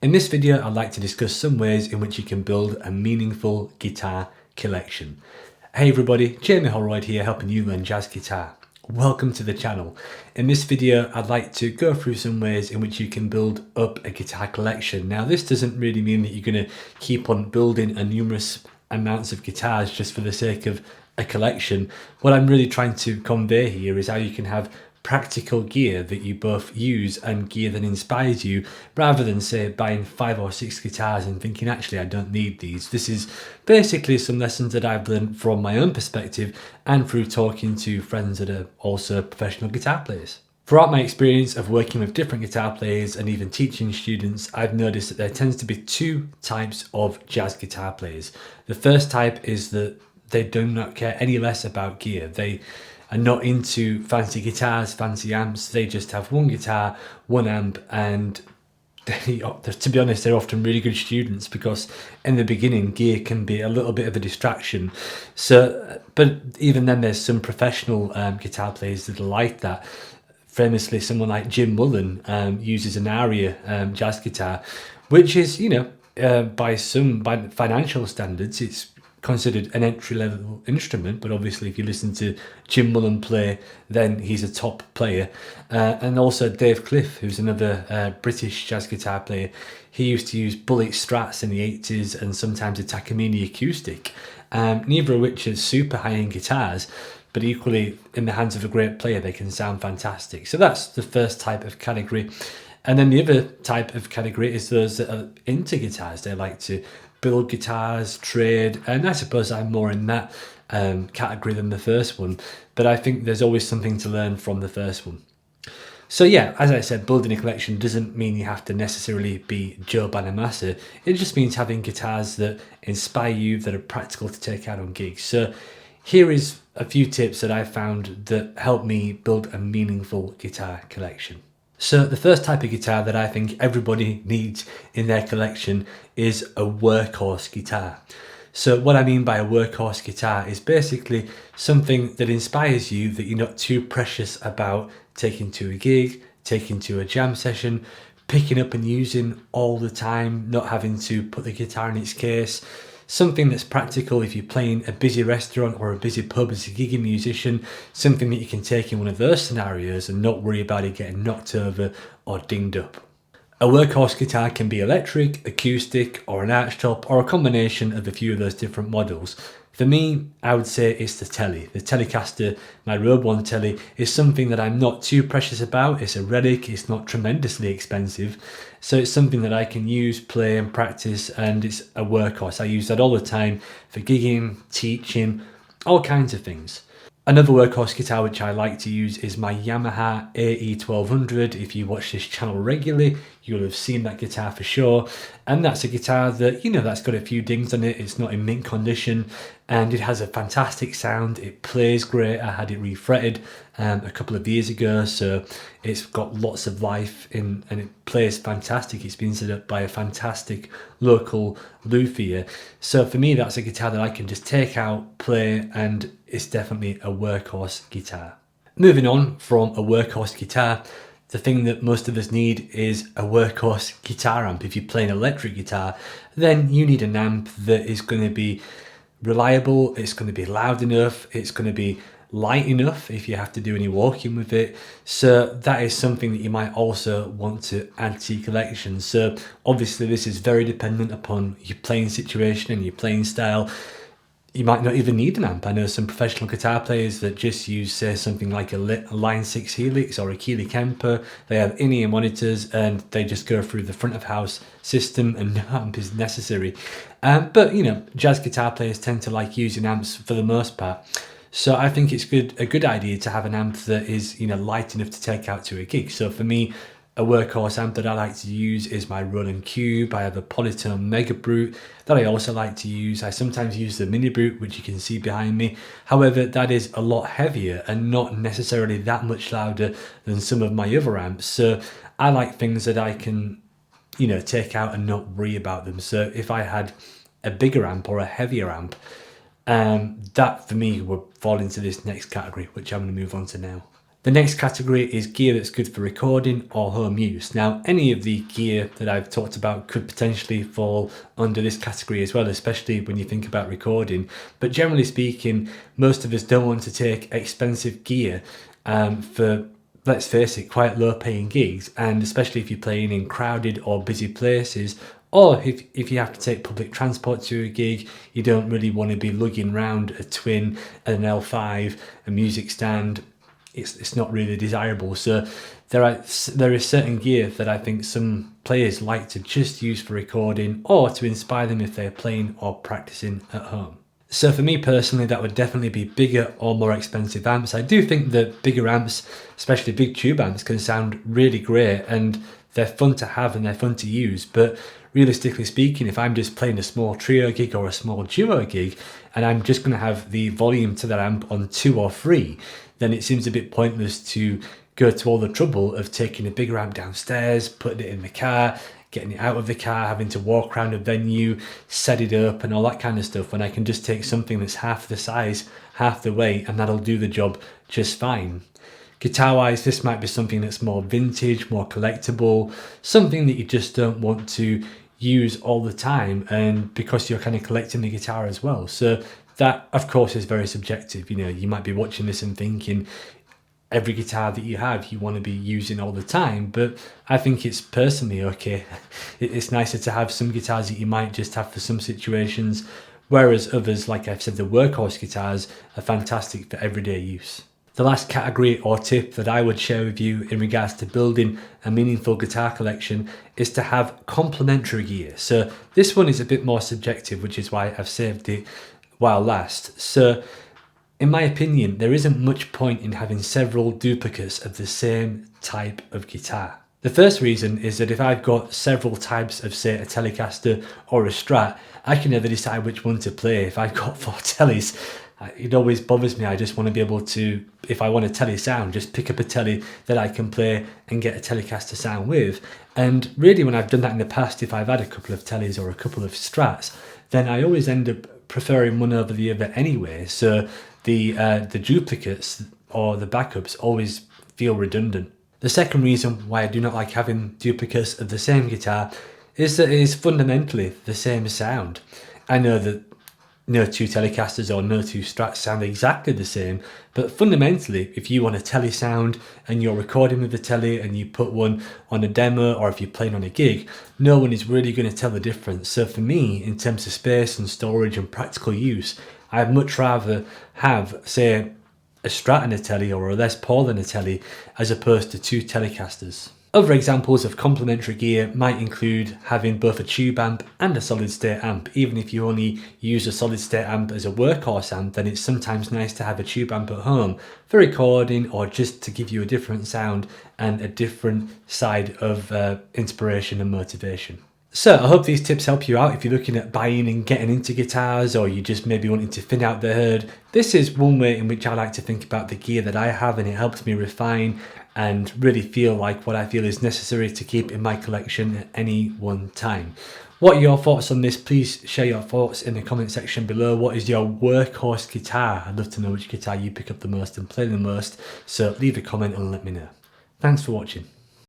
In this video, I'd like to discuss some ways in which you can build a meaningful guitar collection. Hey everybody, Jamie Holroyd here, helping you learn jazz guitar. Welcome to the channel. In this video, I'd like to go through some ways in which you can build up a guitar collection. Now, this doesn't really mean that you're going to keep on building a numerous amounts of guitars just for the sake of a collection. What I'm really trying to convey here is how you can have practical gear that you both use and gear that inspires you, rather than say buying 5 or 6 guitars and thinking actually I don't need these. This is basically some lessons that I've learned from my own perspective and through talking to friends that are also professional guitar players. Throughout my experience of working with different guitar players and even teaching students, I've noticed that there tends to be 2 types of jazz guitar players. The first type is that they do not care any less about gear. They are not into fancy guitars, fancy amps. They just have one guitar, one amp, and to be honest, they're often really good students because in the beginning, gear can be a little bit of a distraction. So, but even then, there's some professional guitar players that are like that. Famously, someone like Jim Mullen uses an Aria jazz guitar, which is, by financial standards, it's considered an entry-level instrument, but obviously if you listen to Jim Mullen play, then he's a top player. And also Dave Cliff, who's another British jazz guitar player, he used to use Bullet Strats in the 80s and sometimes a Takamine acoustic, neither of which is super high-end guitars, but equally in the hands of a great player they can sound fantastic. So that's the first type of category. And then the other type of category is those that are into guitars. They like to build guitars, trade, and I suppose I'm more in that category than the first one, but I think there's always something to learn from the first one. So yeah, as I said, building a collection doesn't mean you have to necessarily be Joe Bonamassa. It just means having guitars that inspire you, that are practical to take out on gigs. So here is a few tips that I found that help me build a meaningful guitar collection. So the first type of guitar that I think everybody needs in their collection is a workhorse guitar. So what I mean by a workhorse guitar is basically something that inspires you, that you're not too precious about taking to a gig, taking to a jam session, picking up and using all the time, not having to put the guitar in its case. Something that's practical if you're playing a busy restaurant or a busy pub as a gigging musician, something that you can take in one of those scenarios and not worry about it getting knocked over or dinged up. A workhorse guitar can be electric, acoustic, or an archtop, or a combination of a few of those different models. For me, I would say it's the Telly. The Telecaster, my Robe One Telly, is something that I'm not too precious about. It's a relic, it's not tremendously expensive. So it's something that I can use, play and practice, and it's a workhorse. I use that all the time for gigging, teaching, all kinds of things. Another workhorse guitar which I like to use is my Yamaha AE1200. If you watch this channel regularly, you'll have seen that guitar for sure. And that's a guitar that, that's got a few dings on it. It's not in mint condition and it has a fantastic sound. It plays great. I had it refretted a couple of years ago, so it's got lots of life in and it plays fantastic. It's been set up by a fantastic local luthier. So for me, that's a guitar that I can just take out, play, and it's definitely a workhorse guitar. Moving on from a workhorse guitar, the thing that most of us need is a workhorse guitar amp. If you're playing electric guitar, then you need an amp that is going to be reliable, it's going to be loud enough, it's going to be light enough if you have to do any walking with it. So that is something that you might also want to add to your collection. So obviously this is very dependent upon your playing situation and your playing style. You might not even need an amp. I know some professional guitar players that just use, say, something like a Line 6 Helix or a Keeley Kemper. They have in-ear monitors and they just go through the front of house system and no amp is necessary. But jazz guitar players tend to like using amps for the most part. So I think it's a good idea to have an amp that is, light enough to take out to a gig. So for me, a workhorse amp that I like to use is my Roland Cube. I have a Polytone Mega Brute that I also like to use. I sometimes use the Mini Brute, which you can see behind me. However, that is a lot heavier and not necessarily that much louder than some of my other amps. So I like things that I can, take out and not worry about them. So if I had a bigger amp or a heavier amp, that for me would fall into this next category, which I'm going to move on to now. The next category is gear that's good for recording or home use. Now, any of the gear that I've talked about could potentially fall under this category as well, especially when you think about recording. But generally speaking, most of us don't want to take expensive gear for, let's face it, quite low paying gigs. And especially if you're playing in crowded or busy places, or if you have to take public transport to a gig, you don't really want to be lugging around a Twin, an L5, a music stand. It's not really desirable. So there is certain gear that I think some players like to just use for recording or to inspire them if they're playing or practicing at home. So for me personally, that would definitely be bigger or more expensive amps. I do think that bigger amps, especially big tube amps, can sound really great and they're fun to have and they're fun to use. But realistically speaking, if I'm just playing a small trio gig or a small duo gig and I'm just going to have the volume to that amp on 2 or 3, then it seems a bit pointless to go to all the trouble of taking a bigger amp downstairs, putting it in the car, getting it out of the car, having to walk around a venue, set it up and all that kind of stuff, when I can just take something that's half the size, half the weight, and that'll do the job just fine. Guitar wise, this might be something that's more vintage, more collectible, something that you just don't want to use all the time, and because you're kind of collecting the guitar as well. So that of course is very subjective. You know, you might be watching this and thinking every guitar that you have you want to be using all the time, but I think it's personally okay. It's nicer to have some guitars that you might just have for some situations, whereas others, like I've said, the Workhorse guitars are fantastic for everyday use. The last category or tip that I would share with you in regards to building a meaningful guitar collection is to have complementary gear. So this one is a bit more subjective, which is why I've saved it while last. So in my opinion, there isn't much point in having several duplicates of the same type of guitar. The first reason is that if I've got several types of, say, a Telecaster or a Strat, I can never decide which one to play. If I've got 4 tellies, it always bothers me. I just want to be able to, if I want a telly sound, just pick up a telly that I can play and get a Telecaster sound with. And really, when I've done that in the past, if I've had a couple of tellies or a couple of Strats, then I always end up preferring one over the other anyway. So the duplicates or the backups always feel redundant. The second reason why I do not like having duplicates of the same guitar is that it is fundamentally the same sound. I know that no 2 Telecasters or no 2 Strats sound exactly the same, but fundamentally, if you want a telly sound and you're recording with the telly and you put one on a demo, or if you're playing on a gig, no one is really going to tell the difference. So for me, in terms of space and storage and practical use, I'd much rather have, say, a Strat and a telly or a Les Paul and a telly as opposed to 2 Telecasters. Other examples of complementary gear might include having both a tube amp and a solid state amp. Even if you only use a solid state amp as a workhorse amp, then it's sometimes nice to have a tube amp at home for recording or just to give you a different sound and a different side of inspiration and motivation. So I hope these tips help you out if you're looking at buying and getting into guitars, or you just maybe wanting to thin out the herd. This is one way in which I like to think about the gear that I have, and it helps me refine and really feel like what I feel is necessary to keep in my collection at any one time. What are your thoughts on this? Please share your thoughts in the comment section below. What is your workhorse guitar? I'd love to know which guitar you pick up the most and play the most, so leave a comment and let me know. Thanks for watching.